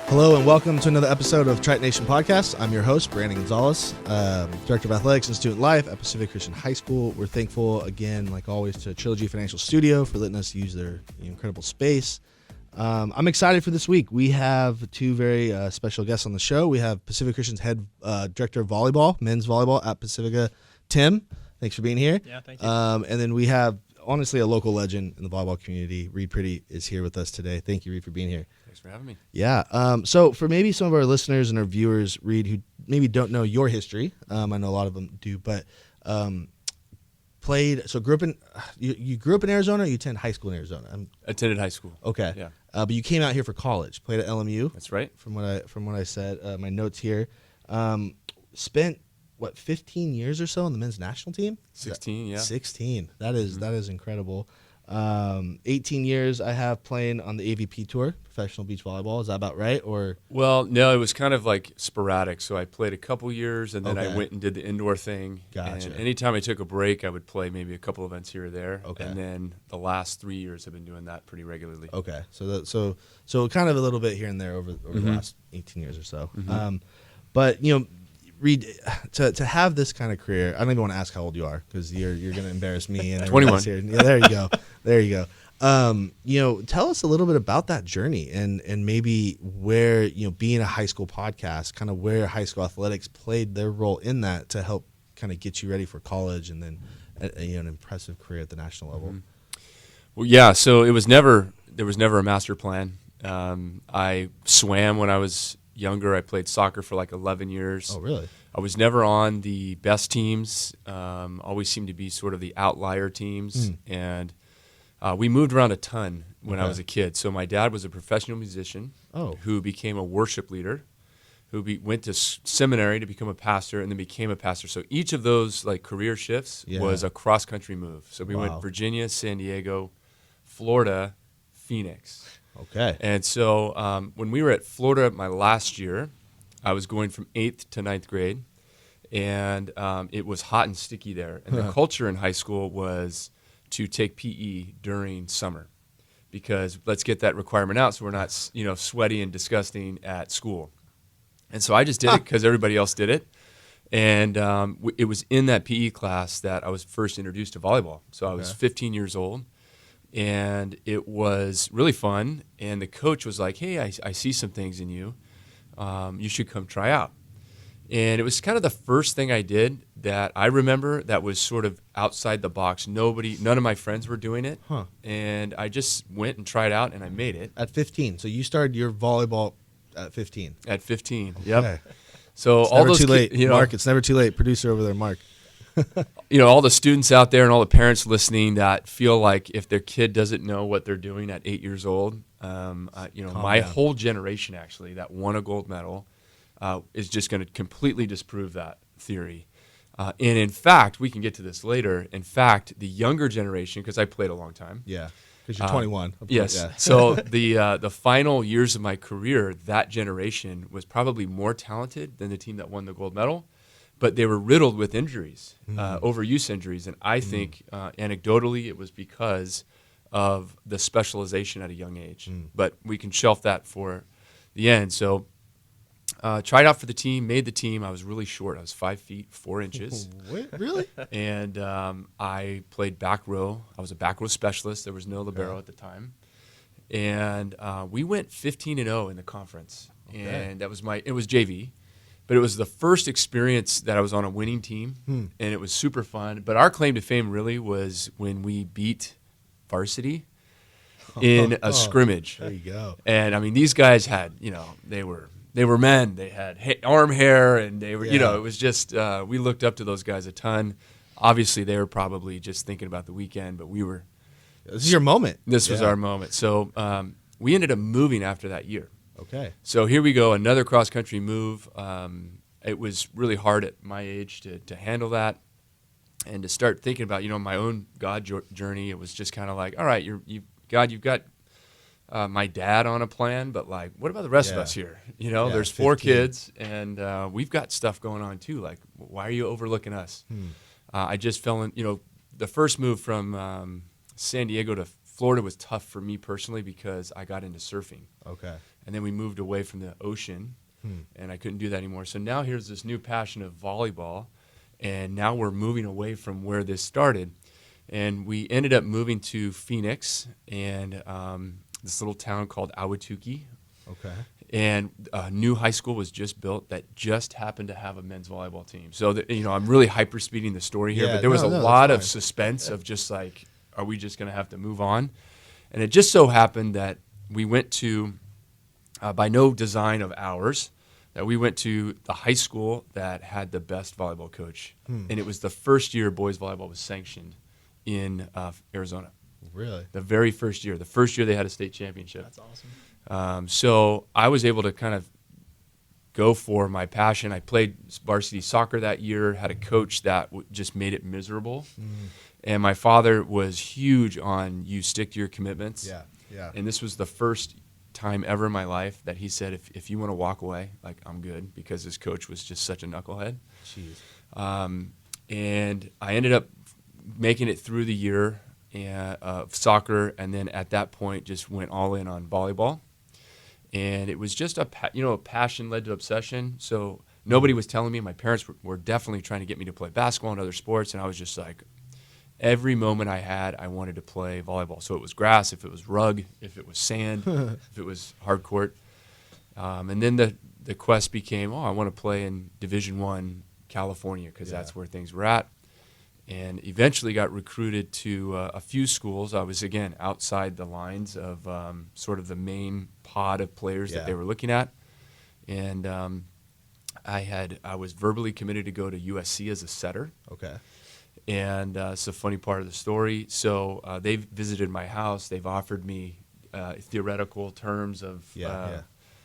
Hello and welcome to another episode of Triton Nation Podcast. I'm your host, Brandon Gonzalez, Director of Athletics and Student Life at Pacifica Christian High School. We're thankful, again, like always, to Trilogy Financial Studio for letting us use their incredible space. I'm excited for this week. We have two very special guests on the show. We have Pacifica Christian's head director of volleyball, men's volleyball at Pacifica, Tim. Thanks for being here. Yeah, thank you. And then we have, honestly, a local legend in the volleyball community. Reid Priddy is here with us today. Thank you, Reid, for being here. Thanks for having me. Yeah. So for maybe some of our listeners and our viewers, Reid, who maybe don't know your history, I know a lot of them do, but grew up in, you grew up in Arizona, or you attended high school in Arizona? Attended high school. Okay. Yeah. But you came out here for college, played at LMU. That's right. From what I said, my notes here. Spent 15 years or so on the men's national team? 16, yeah. 16. That is incredible. 18 years I have playing on the AVP tour, professional beach volleyball. Is that about right? Or Well, no, it was kind of like sporadic. So I played a couple years, and then Okay. I went and did the indoor thing. Gotcha. And anytime I took a break, I would play maybe a couple events here or there. Okay. And then the last 3 years, I've been doing that pretty regularly. okay, so kind of a little bit here and there over the last 18 years or so. But Reid, to have this kind of career, I don't even want to ask how old you are because you're going to embarrass me and everyone else here. Yeah, there you go. Tell us a little bit about that journey and maybe where, being a high school podcast, kind of where high school athletics played their role in that to help kind of get you ready for college and then an impressive career at the national level. Well, yeah, so there was never a master plan. I swam when I was younger. I played soccer for like 11 years. Oh, really? I was never on the best teams. Always seemed to be sort of the outlier teams. And we moved around a ton when I was a kid. So my dad was a professional musician who became a worship leader, who went to seminary to become a pastor, and then became a pastor. So each of those like career shifts was a cross-country move. So we went Virginia, San Diego, Florida, Phoenix. Okay. And so when we were at Florida my last year, I was going from 8th to 9th grade, and it was hot and sticky there. And the culture in high school was to take PE during summer because let's get that requirement out so we're not sweaty and disgusting at school. And so I just did it because everybody else did it. And it was in that PE class that I was first introduced to volleyball. So I was 15 years old. And it was really fun. And the coach was like, hey, I see some things in you. You should come try out. And it was kind of the first thing I did that I remember that was sort of outside the box. None of my friends were doing it. And I just went and tried out, and I made it. At 15. So you started your volleyball at 15. At 15, Okay. yep. So It's all never those too late. Mark, kids, it's never too late. Producer over there, Mark. all the students out there and all the parents listening that feel like if their kid doesn't know what they're doing at 8 years old, my whole generation actually that won a gold medal is just going to completely disprove that theory. And in fact, we can get to this later. In fact, the younger generation, because I played a long time. Yeah, because you're 21. Yes. Yeah. So the final years of my career, that generation was probably more talented than the team that won the gold medal. But they were riddled with injuries, overuse injuries. And I think, anecdotally, it was because of the specialization at a young age. But we can shelf that for the end. So tried out for the team, made the team. I was really short. I was 5 feet, 4 inches. Wait, really? And I played back row. I was a back row specialist. There was no libero at the time. And we went 15-0 in the conference. Okay. And it was JV. But it was the first experience that I was on a winning team, and it was super fun. But our claim to fame really was when we beat varsity in a scrimmage. There you go. And, I mean, these guys had, they were men. They had arm hair, and they were, it was just we looked up to those guys a ton. Obviously, they were probably just thinking about the weekend, but we were. This is your moment. This was our moment. So we ended up moving after that year. Okay. So here we go, another cross-country move. It was really hard at my age to handle that and to start thinking about, my own God journey. It was just kind of like, all right, you've got my dad on a plan, but, like, what about the rest of us here? There's 4 kids, and we've got stuff going on too. Like, why are you overlooking us? I just fell in, the first move from San Diego to Florida was tough for me personally because I got into surfing. Okay. and then we moved away from the ocean, and I couldn't do that anymore. So now here's this new passion of volleyball, and now we're moving away from where this started. And we ended up moving to Phoenix and this little town called Ahwatukee. Okay. And a new high school was just built that just happened to have a men's volleyball team. So, I'm really hyper-speeding the story here, but there was a lot of suspense of just like, are we just going to have to move on? And it just so happened that we went to, by no design of ours, that we went to the high school that had the best volleyball coach. And it was the first year boys volleyball was sanctioned in Arizona. Really? The very first year. The first year they had a state championship. That's awesome. So I was able to kind of go for my passion. I played varsity soccer that year, had a coach that just made it miserable. And my father was huge on you stick to your commitments. Yeah, yeah. And this was the first time ever in my life that he said, if you want to walk away, like, I'm good, because his coach was just such a knucklehead. Jeez. And I ended up making it through the year of soccer, and then at that point just went all in on volleyball. And it was just a passion led to obsession. So nobody was telling me. My parents were definitely trying to get me to play basketball and other sports, and I was just like, every moment I had, I wanted to play volleyball. So it was grass, if it was rug, if it was sand, if it was hard court. And then the quest became, I want to play in Division I California, because that's where things were at. And eventually got recruited to a few schools. I was, again, outside the lines of sort of the main pod of players that they were looking at. And I was verbally committed to go to USC as a setter. Okay. And it's a funny part of the story. So they've visited my house. They've offered me theoretical terms of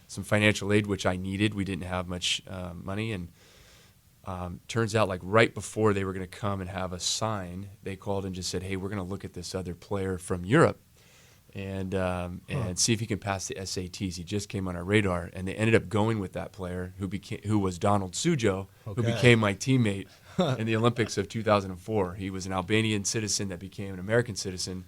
some financial aid, which I needed. We didn't have much money. And turns out, like, right before they were going to come and have us sign, they called and just said, hey, we're going to look at this other player from Europe and see if he can pass the SATs. He just came on our radar. And they ended up going with that player who was Donald Sujo, who became my teammate in the Olympics of 2004. He was an Albanian citizen that became an American citizen.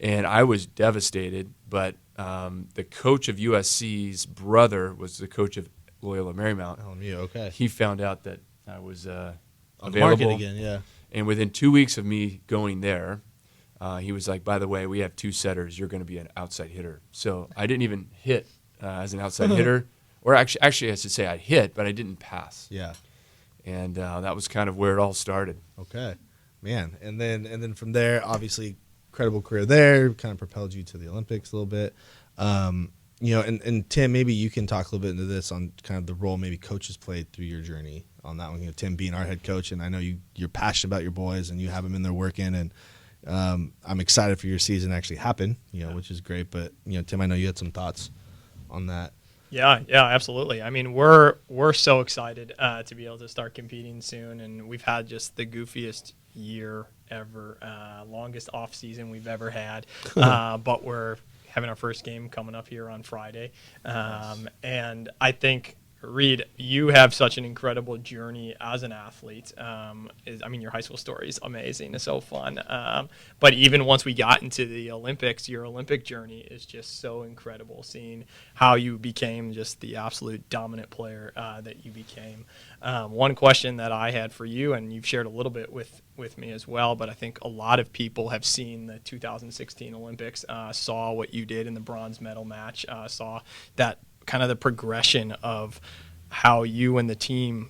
And I was devastated, but the coach of USC's brother was the coach of Loyola Marymount. LMU, okay. He found out that I was on the available market again, yeah. And within 2 weeks of me going there, he was like, by the way, we have two setters. You're going to be an outside hitter. So I didn't even hit as an outside hitter. Or actually, I should say I hit, but I didn't pass. Yeah. And that was kind of where it all started. Okay. Man. And then from there, obviously, incredible career there, kind of propelled you to the Olympics a little bit. And Tim, maybe you can talk a little bit into this on kind of the role maybe coaches played through your journey on that one. Tim being our head coach, and I know you're passionate about your boys and you have them in there working, and I'm excited for your season to actually happen, which is great. But, Tim, I know you had some thoughts on that. Yeah, absolutely. I mean, we're so excited to be able to start competing soon, and we've had just the goofiest year ever, longest off season we've ever had, but we're having our first game coming up here on Friday. And I think, Reid, you have such an incredible journey as an athlete. Your high school story is amazing. It's so fun. But even once we got into the Olympics, your Olympic journey is just so incredible, seeing how you became just the absolute dominant player that you became. One question that I had for you, and you've shared a little bit with me as well, but I think a lot of people have seen the 2016 Olympics, saw what you did in the bronze medal match, saw that kind of the progression of how you and the team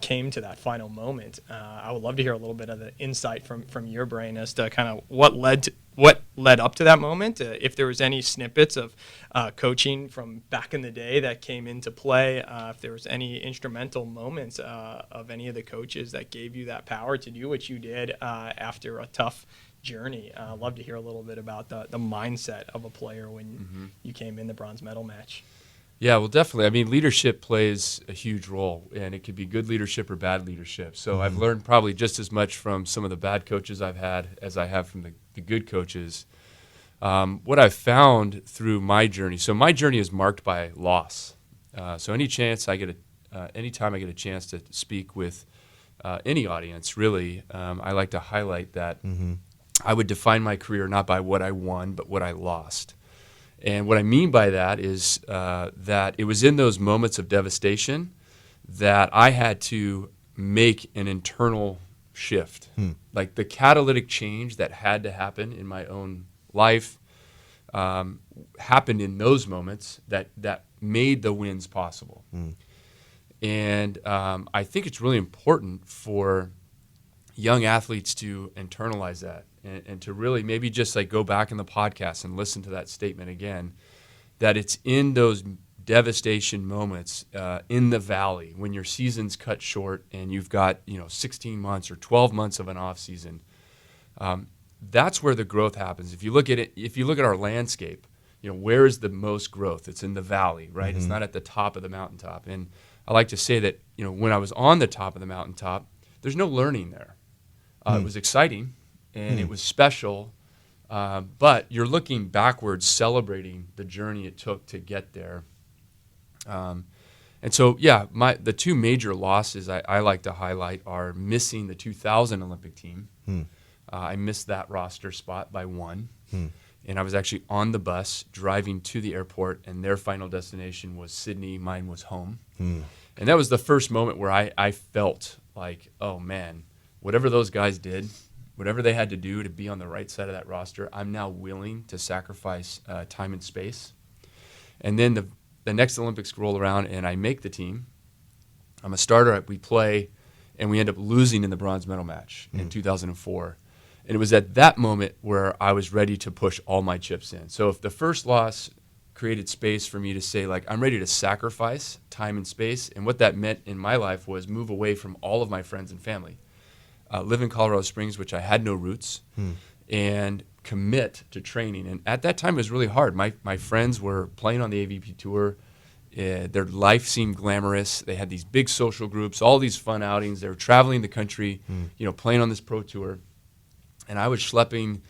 came to that final moment. I would love to hear a little bit of the insight from your brain as to kind of what led up to that moment, if there was any snippets of coaching from back in the day that came into play, if there was any instrumental moments of any of the coaches that gave you that power to do what you did after a tough journey. I'd love to hear a little bit about the mindset of a player when you came in the bronze medal match. Yeah, well, definitely. I mean, leadership plays a huge role, and it could be good leadership or bad leadership. So I've learned probably just as much from some of the bad coaches I've had as I have from the good coaches. What I've found through my journey, so my journey is marked by loss. So anytime I get a chance to speak with any audience, really, I like to highlight that I would define my career not by what I won, but what I lost. And what I mean by that is that it was in those moments of devastation that I had to make an internal shift. Like the catalytic change that had to happen in my own life happened in those moments that made the wins possible. And I think it's really important for young athletes to internalize that and to really maybe just like go back in the podcast and listen to that statement again, that it's in those devastation moments in the valley when your season's cut short and you've got 16 months or 12 months of an off season. That's where the growth happens. If you look at it, if you look at our landscape, where is the most growth? It's in the valley, right? Mm-hmm. It's not at the top of the mountaintop. And I like to say that when I was on the top of the mountaintop, there's no learning there. It was exciting and it was special, but you're looking backwards, celebrating the journey it took to get there. And so, the two major losses I like to highlight are missing the 2000 Olympic team. I missed that roster spot by one. And I was actually on the bus driving to the airport, and their final destination was Sydney. Mine was home. And that was the first moment where I felt like, oh, man, whatever those guys did, whatever they had to do to be on the right side of that roster, I'm now willing to sacrifice time and space. And then the next Olympics roll around, and I make the team. I'm a starter. We play, and we end up losing in the bronze medal match in 2004. And it was at that moment where I was ready to push all my chips in. So if the first loss created space for me to say, like, I'm ready to sacrifice time and space, and what that meant in my life was move away from all of my friends and family, live in Colorado Springs, which I had no roots, and commit to training. And at that time, it was really hard. My friends were playing on the AVP Tour. Their life seemed glamorous. They had these big social groups, all these fun outings. They were traveling the country, playing on this pro tour. And I was schlepping,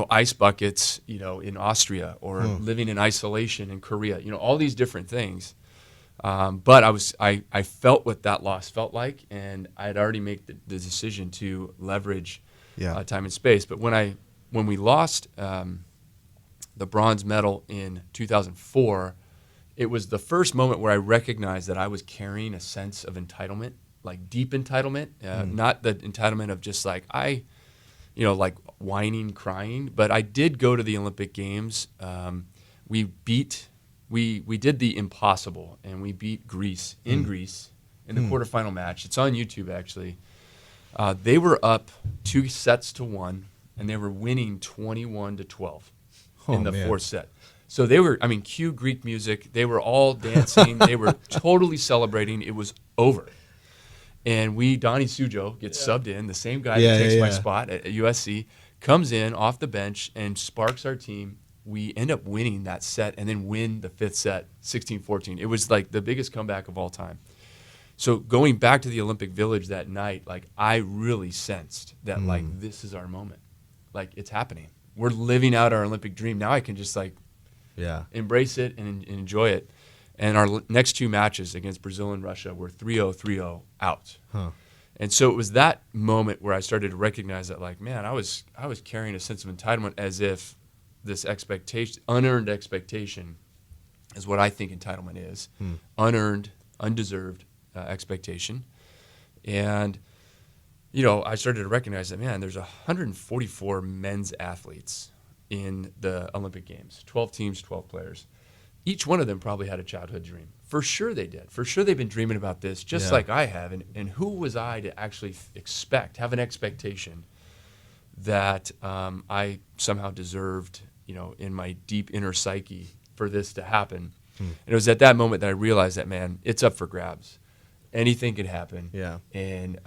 ice buckets, in Austria, or living in isolation in Korea, all these different things. But I felt what that loss felt like, and I had already made the decision to leverage time and space. But when we lost the bronze medal in 2004, it was the first moment where I recognized that I was carrying a sense of entitlement, like deep entitlement, not the entitlement of just like like whining, crying. But I did go to the Olympic Games. We did the impossible, and we beat Greece in Greece in the quarterfinal match. It's on YouTube, actually. They were up 2-1, and they were winning 21-12 in the fourth set. So they were, cue Greek music. They were all dancing. They were totally celebrating. It was over. And Donnie Sujo gets subbed in, the same guy that takes my spot at USC, comes in off the bench and sparks our team. We end up winning that set and then win the fifth set, 16-14. It was like the biggest comeback of all time. So going back to the Olympic Village that night, like I really sensed that like this is our moment. Like it's happening. We're living out our Olympic dream. Now I can just embrace it and enjoy it. And our next two matches against Brazil and Russia were 3-0, 3-0 out. And so it was that moment where I started to recognize that, like, man, I was carrying a sense of entitlement, as if this expectation, unearned expectation, is what I think entitlement is. Unearned, undeserved expectation. And, I started to recognize that, man, there's 144 men's athletes in the Olympic Games, 12 teams, 12 players. Each one of them probably had a childhood dream. For sure they did. For sure they've been dreaming about this, just like I have. And who was I to actually have an expectation that I somehow deserved, in my deep inner psyche for this to happen? And it was at that moment that I realized that, man, it's up for grabs. Anything could happen. And,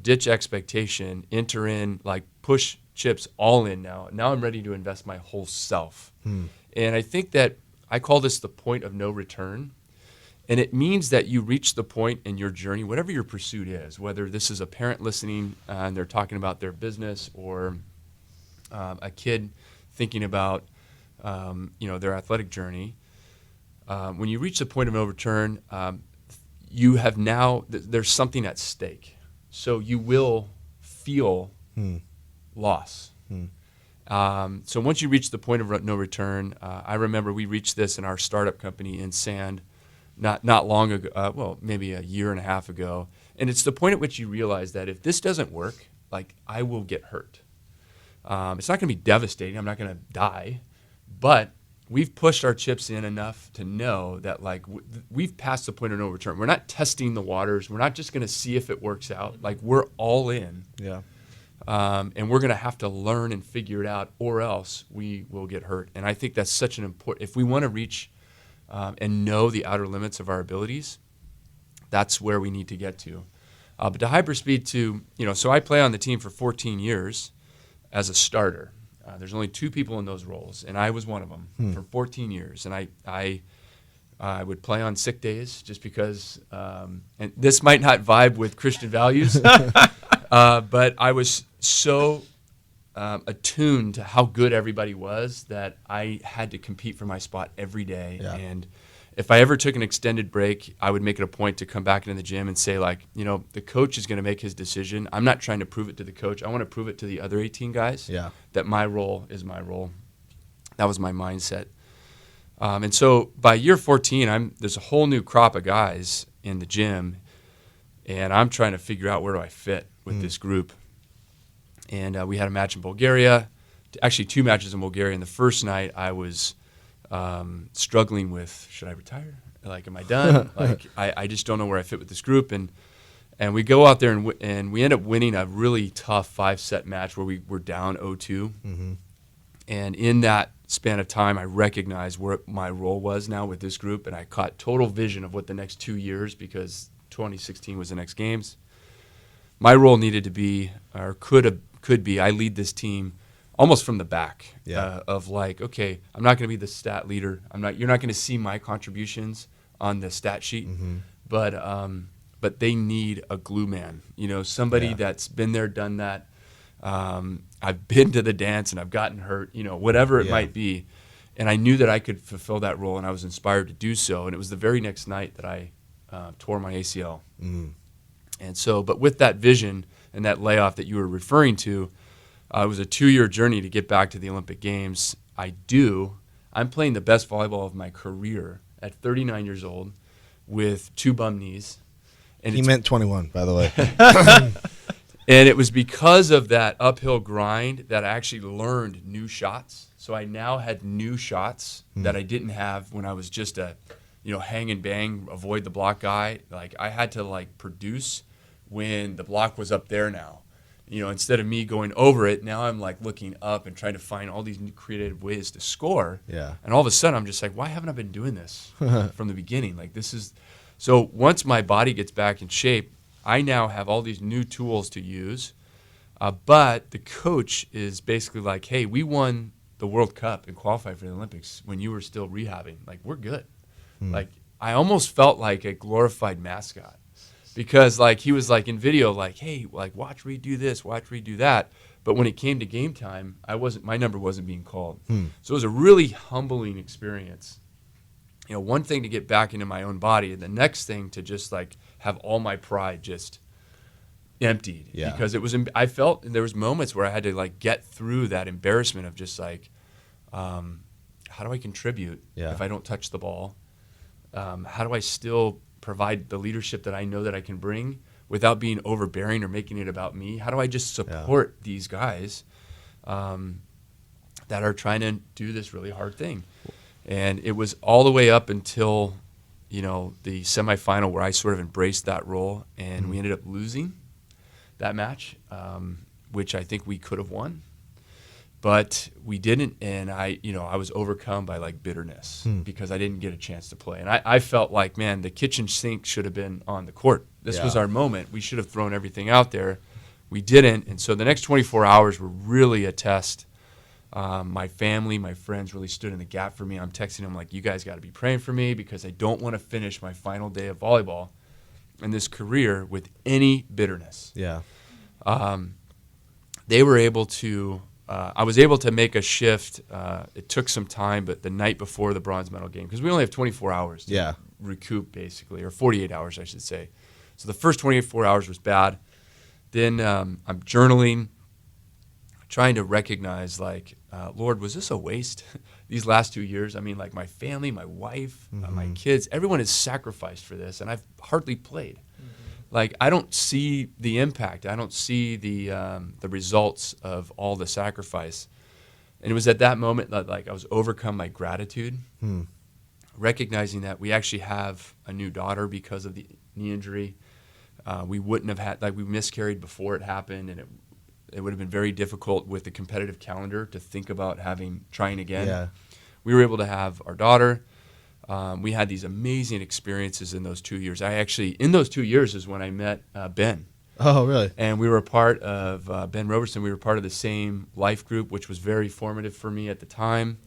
ditch expectation, enter in, like push chips all in now. Now I'm ready to invest my whole self. And I think that I call this the point of no return. And it means that you reach the point in your journey, whatever your pursuit is, whether this is a parent listening and they're talking about their business, or a kid thinking about, their athletic journey. When you reach the point of no return, you have now, there's something at stake. So you will feel loss. So once you reach the point of no return, I remember we reached this in our startup company in Sand not long ago, well, maybe a year and a half ago. And it's the point at which you realize that if this doesn't work, like, I will get hurt. It's not going to be devastating. I'm not going to die. But we've pushed our chips in enough to know that, like, we've passed the point of no return. We're not testing the waters. We're not just going to see if it works out. Like, we're all in. Yeah. And we're going to have to learn and figure it out, or else we will get hurt. And I think that's such an important, if we want to reach and know the outer limits of our abilities, that's where we need to get to. But to hyperspeed to, so I play on the team for 14 years as a starter. There's only 2 people in those roles, and I was one of them for 14 years. And I would play on sick days just because, and this might not vibe with Christian values, but I was so attuned to how good everybody was that I had to compete for my spot every day. Yeah. And if I ever took an extended break, I would make it a point to come back into the gym and say, like, the coach is going to make his decision. I'm not trying to prove it to the coach. I want to prove it to the other 18 guys that my role is my role. That was my mindset. And so by year 14, there's a whole new crop of guys in the gym, and I'm trying to figure out where do I fit with this group. And we had a match in Bulgaria, actually 2 matches in Bulgaria. And the first night I was struggling with, should I retire? Like, am I done? Like, I just don't know where I fit with this group. And we go out there and we end up winning a really tough 5-set match where we were down 0-2. Mm-hmm. And in that span of time, I recognized where my role was now with this group, and I caught total vision of what the next 2 years, because 2016 was the next games. My role needed to be, or could be, I lead this team almost from the back, of like, okay, I'm not going to be the stat leader. You're not going to see my contributions on the stat sheet, but they need a glue man, somebody that's been there, done that. I've been to the dance and I've gotten hurt, whatever it might be. And I knew that I could fulfill that role, and I was inspired to do so. And it was the very next night that I tore my ACL. Mm. And so, but with that vision and that layoff that you were referring to, it was a 2-year journey to get back to the Olympic Games. I'm playing the best volleyball of my career at 39 years old with 2 bum knees. And he meant 21, by the way. And it was because of that uphill grind that I actually learned new shots. So I now had new shots that I didn't have when I was just a, hang and bang, avoid the block guy. Like, I had to produce when the block was up there now. Instead of me going over it, now I'm looking up and trying to find all these new creative ways to score. Yeah. And all of a sudden I'm just like, why haven't I been doing this from the beginning? So once my body gets back in shape, I now have all these new tools to use. But the coach is basically like, hey, we won the World Cup and qualified for the Olympics when you were still rehabbing. We're good. I almost felt like a glorified mascot. Because he was in video, hey, watch Reid do this, watch Reid do that. But when it came to game time, my number wasn't being called. So it was a really humbling experience. One thing to get back into my own body, and the next thing to just have all my pride just emptied. Yeah. Because I felt there was moments where I had to get through that embarrassment of just how do I contribute if I don't touch the ball? How do I still provide the leadership that I know that I can bring without being overbearing or making it about me? How do I just support these guys that are trying to do this really hard thing? And it was all the way up until, the semifinal where I sort of embraced that role, and we ended up losing that match, which I think we could have won. But we didn't, and I was overcome by bitterness because I didn't get a chance to play. And I felt like, man, the kitchen sink should have been on the court. This was our moment. We should have thrown everything out there. We didn't, and so the next 24 hours were really a test. My family, my friends really stood in the gap for me. I'm texting them you guys got to be praying for me because I don't want to finish my final day of volleyball in this career with any bitterness. Yeah. They were able to... I was able to make a shift. It took some time, but the night before the bronze medal game, because we only have 24 hours to recoup, basically, or 48 hours, I should say. So the first 24 hours was bad. Then I'm journaling, trying to recognize, Lord, was this a waste? These last 2 years, I mean, like my family, my wife, my kids, everyone is sacrificed for this, and I've hardly played. Like, I don't see the impact. I don't see the results of all the sacrifice. And it was at that moment that, like, I was overcome by gratitude, recognizing that we actually have a new daughter because of the knee injury. We wouldn't have had, like, we miscarried before it happened, and it would have been very difficult with the competitive calendar to think about trying again. Yeah. We were able to have our daughter. We had these amazing experiences in those 2 years. In those 2 years is when I met Ben. Oh, really? And we were a part of Ben Robertson. We were part of the same life group, which was very formative for me at the time.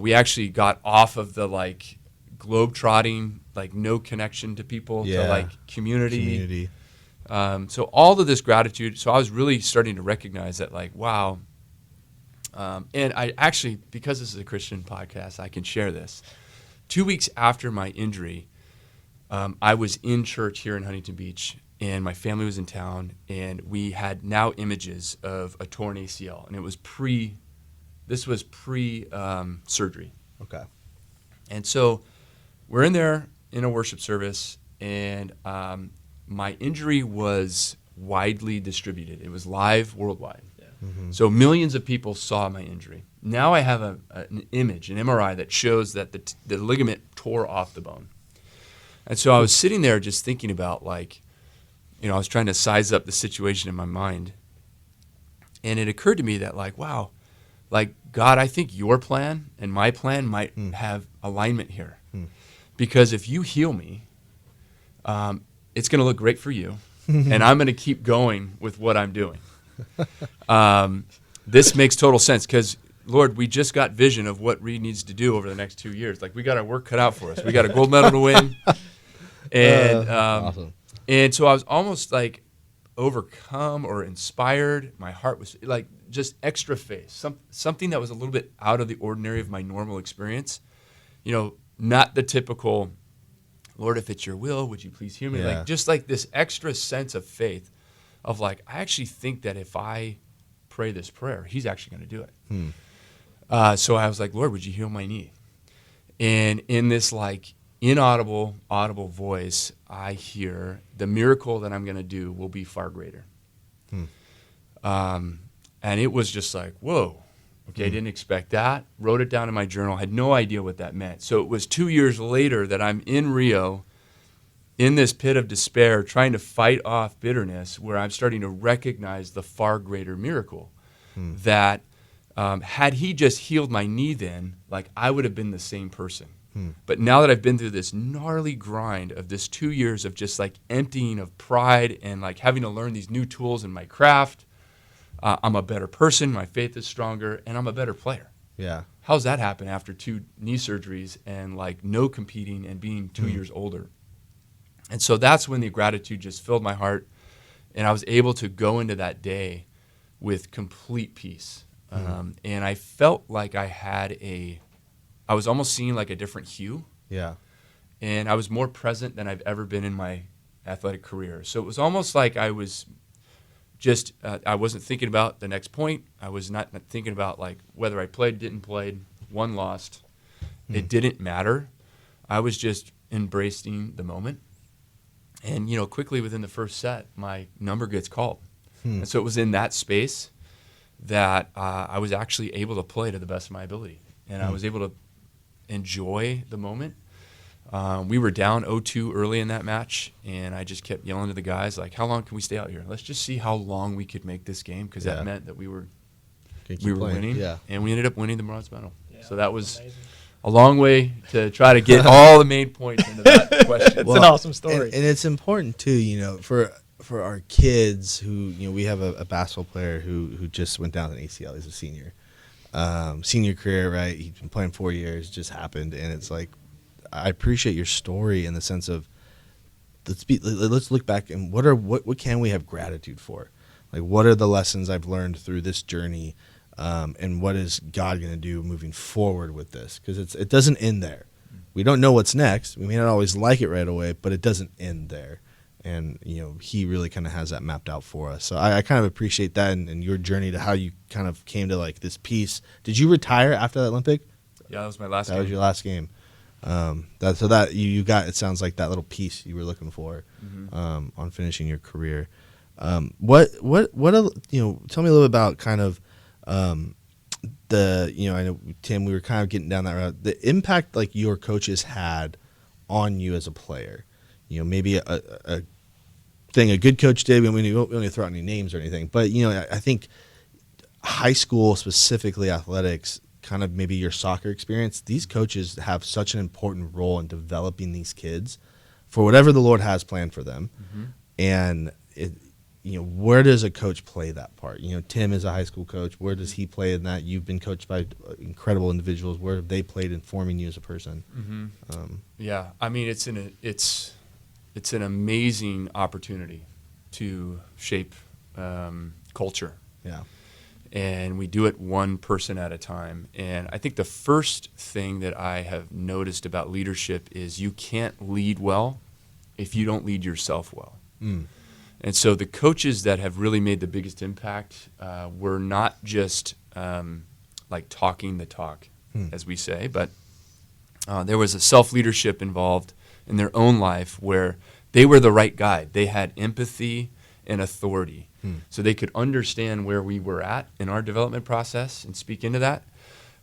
We actually got off of the, like, globe-trotting, like, no connection to people, to, like, community. So all of this gratitude. So I was really starting to recognize that, like, wow. And I actually, because this is a Christian podcast, I can share this. 2 weeks after my injury, I was in church here in Huntington Beach, and my family was in town, and we had now images of a torn ACL, and it was pre surgery. Okay. And so we're in there in a worship service, and my injury was widely distributed. It was live worldwide. So millions of people saw my injury. Now I have an image, an MRI, that shows that the ligament tore off the bone. And so I was sitting there just thinking about, like, I was trying to size up the situation in my mind. And it occurred to me that, like, wow, like, God, I think your plan and my plan might have alignment here. Because if you heal me, it's going to look great for you, and I'm going to keep going with what I'm doing. This makes total sense because, Lord, we just got vision of what Reid needs to do over the next 2 years. Like, we got our work cut out for us. We got a gold medal to win. And Awesome. And so I was almost, like, overcome or inspired. My heart was, like, just extra faith, something that was a little bit out of the ordinary of my normal experience. Not the typical, Lord, if it's your will, would you please heal me? Yeah. Like, just like this extra sense of faith of, like, I actually think that if I pray this prayer, he's actually going to do it. So I was like, Lord, would you heal my knee? And in this, like, audible voice, I hear the miracle that I'm going to do will be far greater. And it was just like, whoa. Okay, I didn't expect that. Wrote it down in my journal. Had no idea what that meant. So it was 2 years later that I'm in Rio, in this pit of despair, trying to fight off bitterness, where I'm starting to recognize the far greater miracle. That had he just healed my knee then, like, I would have been the same person. But now that I've been through this gnarly grind of this 2 years of just, like, emptying of pride and, like, having to learn these new tools in my craft, I'm a better person, my faith is stronger, and I'm a better player. Yeah. How's that happen after 2 knee surgeries and, like, no competing and being 2 years older? And so that's when the gratitude just filled my heart, and I was able to go into that day with complete peace. And I felt like I was almost seeing, like, a different hue. Yeah. And I was more present than I've ever been in my athletic career. So it was almost like I was just, I wasn't thinking about the next point. I was not thinking about, like, whether I played, didn't play, won, lost. It didn't matter. I was just embracing the moment. And, quickly within the first set, my number gets called. And so it was in that space that I was actually able to play to the best of my ability. And I was able to enjoy the moment. We were down 0-2 early in that match, and I just kept yelling to the guys, like, how long can we stay out here? Let's just see how long we could make this game, because that meant that we were winning. Yeah. And we ended up winning the bronze medal. Yeah, so that was amazing. A long way to try to get all the main points into that question. It's an awesome story. And it's important, too, for our kids who, we have a basketball player who just went down with an ACL. He's a senior. Senior career, right? He's been playing 4 years, just happened. And it's like, I appreciate your story in the sense of, let's look back and what can we have gratitude for? Like, what are the lessons I've learned through this journey, and what is God going to do moving forward with this? Because it doesn't end there. We don't know what's next. We may not always like it right away, but it doesn't end there. And, he really kind of has that mapped out for us. So I kind of appreciate that and your journey to how you kind of came to like this piece. Did you retire after that Olympic? Yeah, that was my last game. That was your last game. That you got, it sounds like that little piece you were looking for on finishing your career. Tell me a little bit about kind of I know, Tim, we were kind of getting down that route, the impact like your coaches had on you as a player. Maybe a thing a good coach did. We don't really throw out any names or anything, but I think high school, specifically athletics, kind of maybe your soccer experience, these coaches have such an important role in developing these kids for whatever the Lord has planned for them. And where does a coach play that part? Tim is a high school coach. Where does he play in that? You've been coached by incredible individuals. Where have they played in forming you as a person? Yeah, I mean, it's an amazing opportunity to shape culture. Yeah. And we do it one person at a time. And I think the first thing that I have noticed about leadership is you can't lead well if you don't lead yourself well. And so the coaches that have really made the biggest impact were not just like talking the talk, as we say, but there was a self-leadership involved in their own life where they were the right guide. They had empathy and authority. So they could understand where we were at in our development process and speak into that.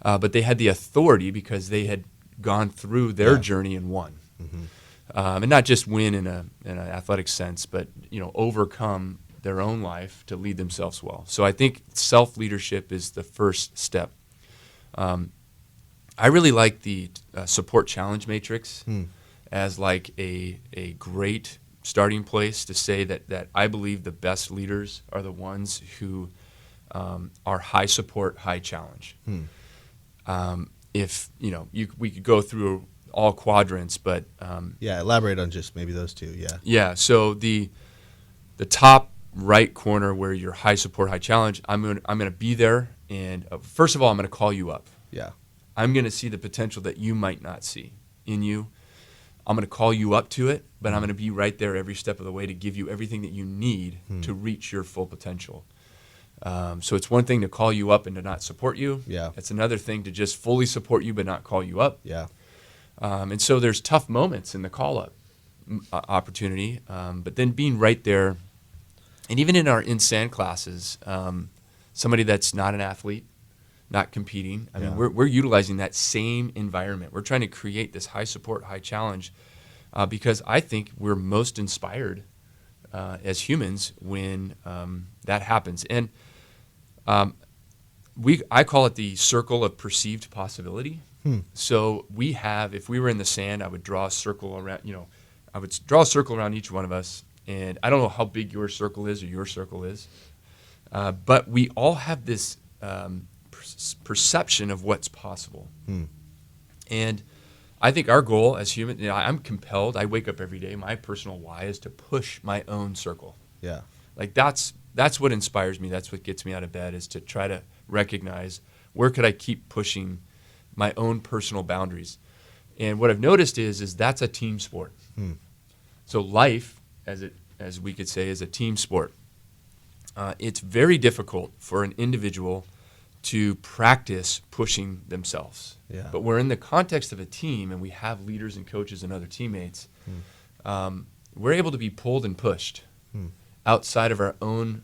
But they had the authority because they had gone through their journey and won. And not just win in an athletic sense, but overcome their own life to lead themselves well. So I think self-leadership is the first step. I really like the support challenge matrix as like a great starting place to say that I believe the best leaders are the ones who are high support, high challenge. If we could go through all quadrants, but elaborate on just maybe those two. So the top right corner where you're high support, high challenge, I'm gonna be there, and first of all, I'm gonna call you up. I'm gonna see the potential that you might not see in you. I'm gonna call you up to it, but I'm gonna be right there every step of the way to give you everything that you need to reach your full potential. So it's one thing to call you up and to not support you. It's another thing to just fully support you but not call you up. And so there's tough moments in the call-up opportunity, but then being right there, and even in our in-sand classes, somebody that's not an athlete, not competing, I mean, we're utilizing that same environment. We're trying to create this high support, high challenge, because I think we're most inspired as humans when that happens. And I call it the circle of perceived possibility. So we have, if we were in the sand, I would draw a circle around, I would draw a circle around each one of us. And I don't know how big your circle is or your circle is, but we all have this perception of what's possible. And I think our goal as humans, I'm compelled, I wake up every day, my personal why is to push my own circle. Like that's what inspires me. That's what gets me out of bed, is to try to recognize where could I keep pushing my own personal boundaries. And what I've noticed is that's a team sport. So life, as we could say, is a team sport. It's very difficult for an individual to practice pushing themselves. But we're in the context of a team, and we have leaders and coaches and other teammates. We're able to be pulled and pushed outside of our own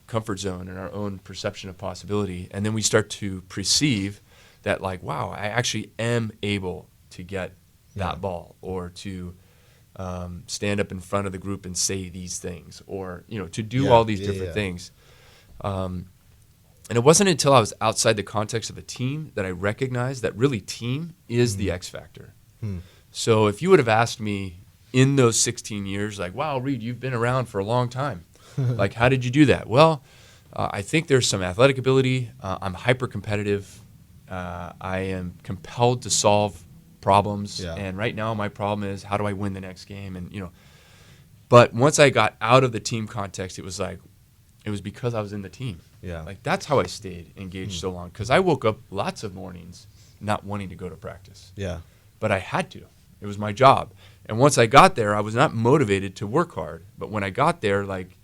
comfort zone and our own perception of possibility. And then we start to perceive that, like, wow, I actually am able to get that ball, or to stand up in front of the group and say these things, or to do all these different things. And it wasn't until I was outside the context of a team that I recognized that really team is the X factor. So if you would have asked me in those 16 years, like, wow, Reid, you've been around for a long time. Like, how did you do that? Well, I think there's some athletic ability. I'm hyper competitive. I am compelled to solve problems, and right now my problem is, how do I win the next game? And but once I got out of the team context, it was because I was in the team. Like, that's how I stayed engaged so long, because I woke up lots of mornings not wanting to go to practice. But I had to. It was my job. And once I got there, I was not motivated to work hard. But when I got there, like,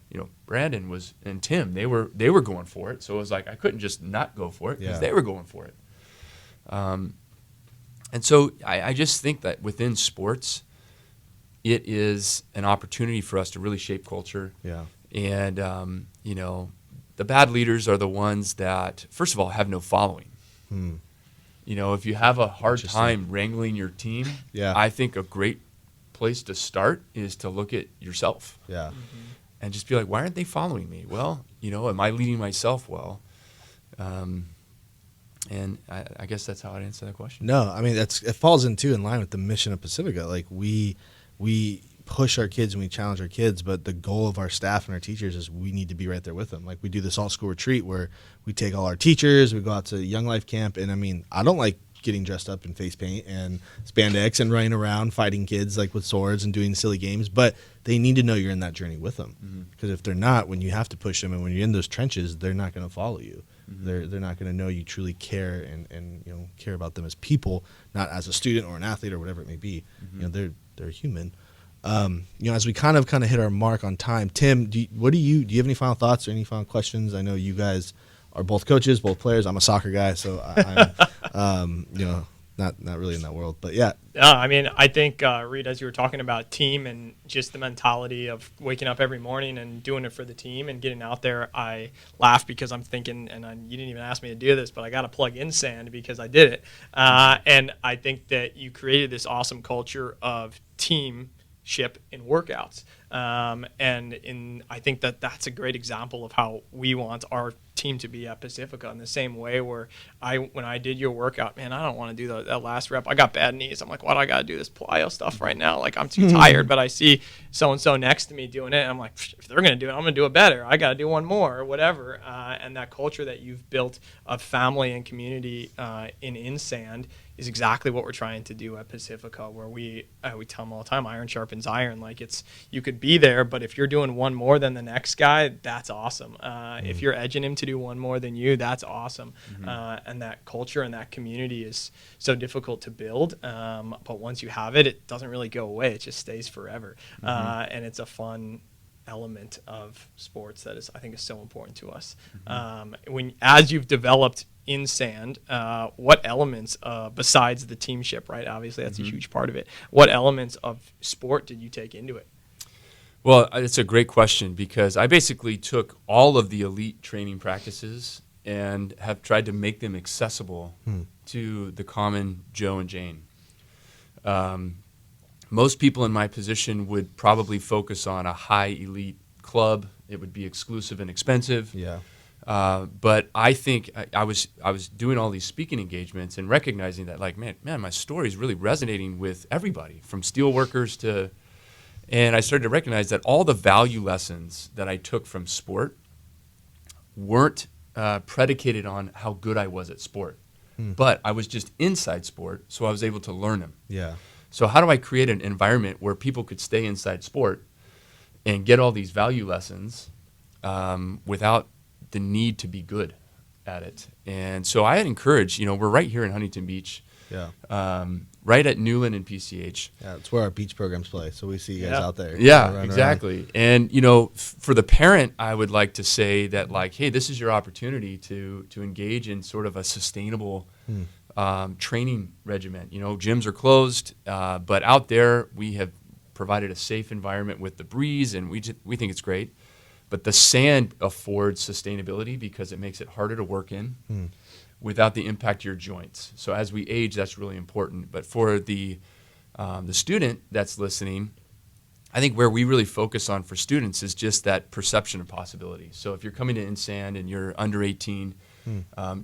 Brandon and Tim, they were going for it. So it was like I couldn't just not go for it because they were going for it. And so I just think that within sports, it is an opportunity for us to really shape culture. Yeah. And, the bad leaders are the ones that, first of all, have no following. If you have a hard time wrangling your team, I think a great place to start is to look at yourself. Yeah. And just be like, why aren't they following me? Well, am I leading myself well? And I guess that's how I'd answer that question. No, I mean, it falls in line with the mission of Pacifica. Like we push our kids and we challenge our kids, but the goal of our staff and our teachers is we need to be right there with them. Like we do this all school retreat where we take all our teachers, we go out to Young Life Camp, and I mean, I don't like getting dressed up in face paint and spandex and running around fighting kids like with swords and doing silly games, but they need to know you're in that journey with them. Because if they're not, when you have to push them and when you're in those trenches, they're not going to follow you. They're not going to know you truly care and care about them as people, not as a student or an athlete or whatever it may be. They're human. As we kind of hit our mark on time, Tim, do you have any final thoughts or any final questions? I know you guys are both coaches, both players. I'm a soccer guy, so I'm not really in that world, but yeah. I mean, I think, Reid, as you were talking about team and just the mentality of waking up every morning and doing it for the team and getting out there, I laugh because I'm thinking, and you didn't even ask me to do this, but I got to plug in sand because I did it. And I think that you created this awesome culture of teamship in workouts. I think that that's a great example of how we want our team to be at Pacifica in the same way where when I did your workout, man, I don't want to do that last rep. I got bad knees. I'm like, why do I got to do this plyo stuff right now? Like, I'm too tired, but I see so-and-so next to me doing it. And I'm like, if they're going to do it, I'm going to do it better. I got to do one more or whatever. And that culture that you've built of family and community in sand is exactly what we're trying to do at Pacifica, where we tell them all the time, iron sharpens iron. Like, you could be there, but if you're doing one more than the next guy, that's awesome. If you're edging him to do one more than you, that's awesome. And that culture and that community is so difficult to build. But once you have it, it doesn't really go away. It just stays forever. And it's a fun element of sports that I think is so important to us. As you've developed in sand, what elements besides the teamship, right? Obviously, that's a huge part of it. What elements of sport did you take into it? Well, it's a great question because I basically took all of the elite training practices and have tried to make them accessible to the common Joe and Jane. Most people in my position would probably focus on a high elite club. It would be exclusive and expensive. Yeah. But I think I was doing all these speaking engagements and recognizing that, like, man, my story is really resonating with everybody, from steel workers to. And I started to recognize that all the value lessons that I took from sport weren't predicated on how good I was at sport, but I was just inside sport, so I was able to learn them. Yeah. So how do I create an environment where people could stay inside sport and get all these value lessons without the need to be good at it? And so I had encouraged, we're right here in Huntington Beach. Yeah. Right at Newland and PCH. Yeah, it's where our beach programs play, so we see you guys out there. Yeah, exactly. Around. And, for the parent, I would like to say that, like, hey, this is your opportunity to engage in sort of a sustainable training regimen. Gyms are closed, but out there we have provided a safe environment with the breeze, and we think it's great. But the sand affords sustainability because it makes it harder to work in. Without the impact to your joints. So as we age, that's really important. But for the student that's listening, I think where we really focus on for students is just that perception of possibility. So if you're coming to InSand and you're under 18,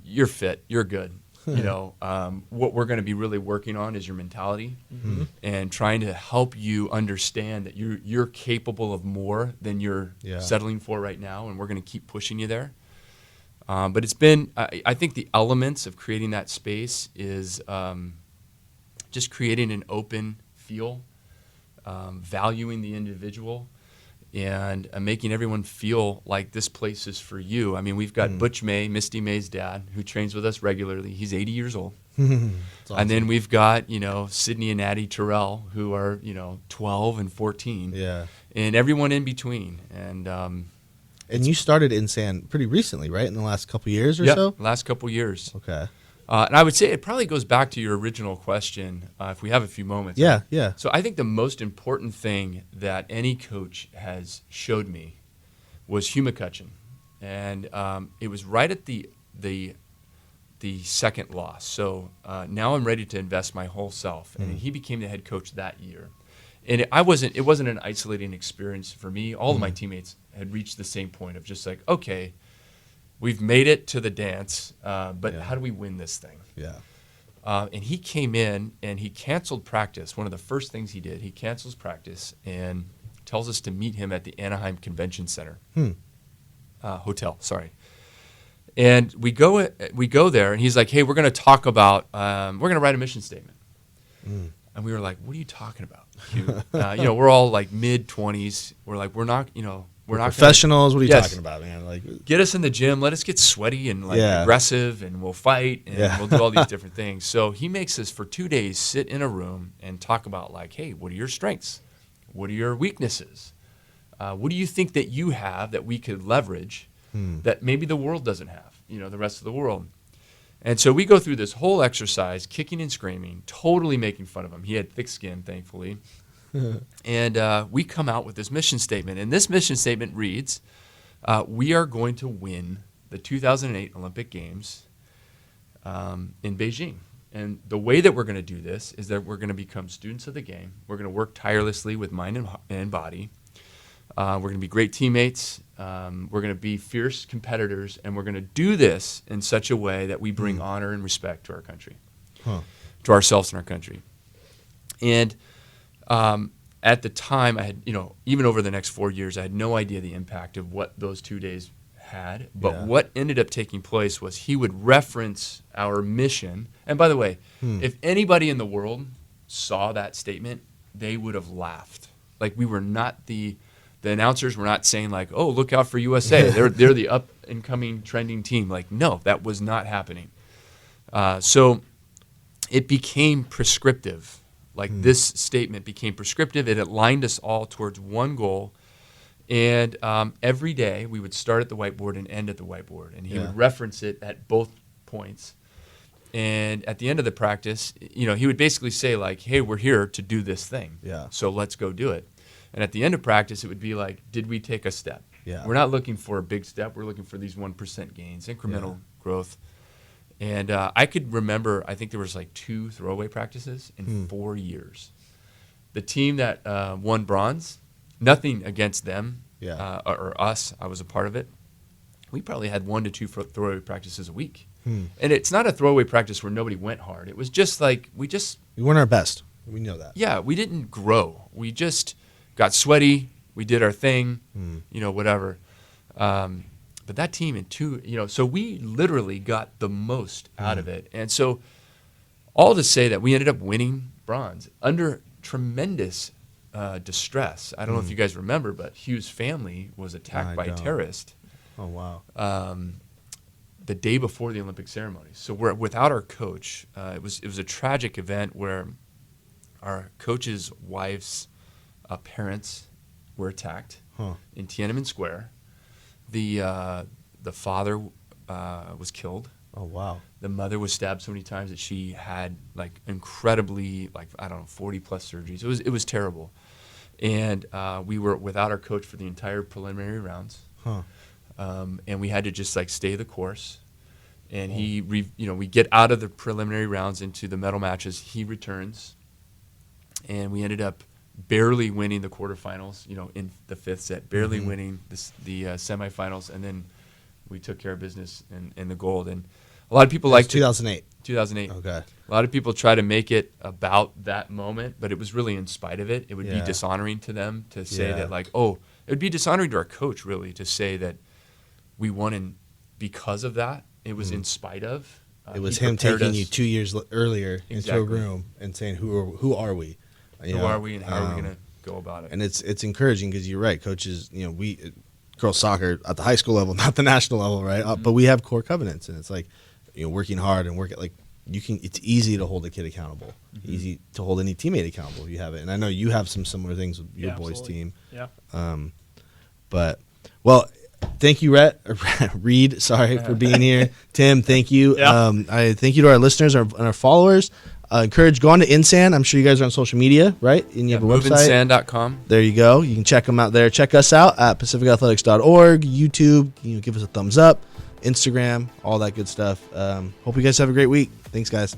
you're fit, you're good. What we're going to be really working on is your mentality and trying to help you understand that you're capable of more than you're settling for right now, and we're going to keep pushing you there. But it's been, I think the elements of creating that space is just creating an open feel, valuing the individual, and making everyone feel like this place is for you. I mean, we've got Butch May, Misty May's dad, who trains with us regularly. He's 80 years old. Awesome. And then we've got, Sydney and Addie Terrell, who are, 12 and 14. Yeah. And everyone in between. And you started in sand pretty recently, right? In the last couple years or yeah, so? last couple years. Okay. And I would say it probably goes back to your original question, if we have a few moments. Yeah, yeah. So I think the most important thing that any coach has showed me was Hugh McCutcheon. And it was right at the second loss. So now I'm ready to invest my whole self. And he became the head coach that year. And it wasn't an isolating experience for me. All of my teammates had reached the same point of just like, okay, we've made it to the dance, but how do we win this thing? Yeah. And he came in and he canceled practice. One of the first things he did, he cancels practice and tells us to meet him at the Anaheim Convention Center hotel. Sorry. And we go there, and he's like, "Hey, we're going to talk about we're going to write a mission statement." And we were like, "What are you talking about, Hugh?" We're all like mid-20s. We're like, we're not professionals. What are you talking about, man? Like, get us in the gym. Let us get sweaty and aggressive, and we'll fight, and we'll do all these different things. So he makes us for 2 days sit in a room and talk about like, hey, what are your strengths? What are your weaknesses? What do you think that you have that we could leverage that maybe the world doesn't have? The rest of the world. And so we go through this whole exercise, kicking and screaming, totally making fun of him. He had thick skin, thankfully. And we come out with this mission statement. And this mission statement reads, we are going to win the 2008 Olympic Games in Beijing. And the way that we're going to do this is that we're going to become students of the game. We're going to work tirelessly with mind and body. We're going to be great teammates. We're going to be fierce competitors. And we're going to do this in such a way that we bring honor and respect to our country, to ourselves and our country. And at the time, I had, even over the next 4 years, I had no idea the impact of what those 2 days had. But what ended up taking place was he would reference our mission. And by the way, if anybody in the world saw that statement, they would have laughed. Like, we were not the announcers were not saying like, oh, look out for USA. They're the up and coming trending team. Like, no, that was not happening. So it became prescriptive. Like this statement became prescriptive. It aligned us all towards one goal. And every day we would start at the whiteboard and end at the whiteboard. And he would reference it at both points. And at the end of the practice, he would basically say like, hey, we're here to do this thing. Yeah. So let's go do it. And at the end of practice, it would be like, did we take a step? Yeah. We're not looking for a big step. We're looking for these 1% gains, incremental growth. And I could remember, I think there was like 2 throwaway practices in 4 years. The team that won bronze, nothing against them or us. I was a part of it. We probably had 1 to 2 throwaway practices a week. And it's not a throwaway practice where nobody went hard. It was just like we weren't our best. We know that. Yeah, we didn't grow. We just got sweaty. We did our thing, whatever. But that team in 2, so we literally got the most out of it. And so all to say that we ended up winning bronze under tremendous distress. I don't know if you guys remember, but Hugh's family was attacked by a terrorist. Oh, wow. The day before the Olympic ceremonies. So we're without our coach. It was a tragic event where our coach's wife's parents were attacked in Tiananmen Square. The father was killed. Oh, wow. The mother was stabbed so many times that she had like incredibly 40 plus surgeries. It was terrible. And we were without our coach for the entire preliminary rounds. And we had to just like stay the course. And we get out of the preliminary rounds into the medal matches. He returns, and we ended up barely winning the quarterfinals. In the 5th set, barely winning the semifinals, and then we took care of business in the gold. And a lot of people like 2008. 2008. Okay. A lot of people try to make it about that moment, but it was really in spite of it. It would be dishonoring to them to say that like, oh, it would be dishonoring to our coach really to say that we won because of that. It was in spite of. It was him taking you 2 years earlier into a room and saying, "Who are we? Who are we, and how are we going to go about it. And it's encouraging because you're right, coaches. We girls soccer at the high school level, not the national level, right? But we have core covenants, and it's like working hard and it's easy to hold a kid accountable, easy to hold any teammate accountable if you have it. And I know you have some similar things with your boys' team. Yeah. But thank you, Reid. Sorry for being here. Tim, thank you. Yeah. I thank you to our listeners and our followers. Go on to Insan. I'm sure you guys are on social media, right? And you have a website. Movinsan.com. There you go. You can check them out there. Check us out at pacificathletics.org, YouTube. Give us a thumbs up, Instagram, all that good stuff. Hope you guys have a great week. Thanks, guys.